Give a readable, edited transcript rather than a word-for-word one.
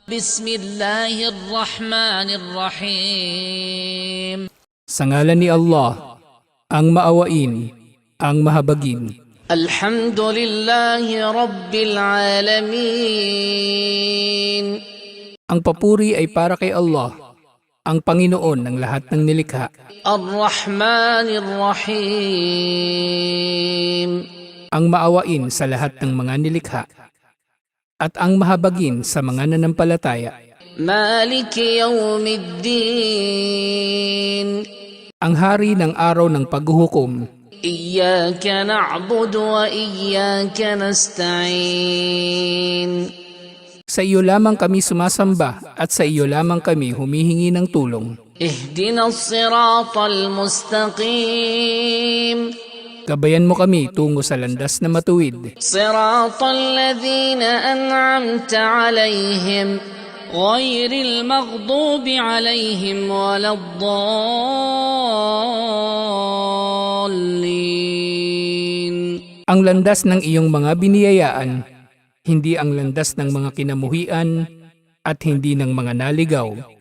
Bismillahirrahmanirrahim. Sa ngalan ni Allah, ang maawain, ang mahabagin. Alhamdulillahi Rabbil Alamin. Ang papuri ay para kay Allah, ang Panginoon ng lahat ng nilikha. Ar-Rahmanir-Rahim. Ang maawain sa lahat ng mga nilikha. At ang mahabagin sa mga nanampalataya. Maliki Yawmiddin. Ang hari ng araw ng paghuhukom. Iyyaka na'budu wa iyyaka nasta'in. Sa iyo lamang kami sumasamba at sa iyo lamang kami humihingi ng tulong. Ihdinas siratal mustaqim. Gabayan mo kami tungo sa landas na matuwid. Siratal ladzina an'amta 'alaihim ghairil maghdubi 'alaihim waladdallin. Ang landas ng iyong mga biniyayaan, hindi ang landas ng mga kinamuhian at hindi ng mga naligaw.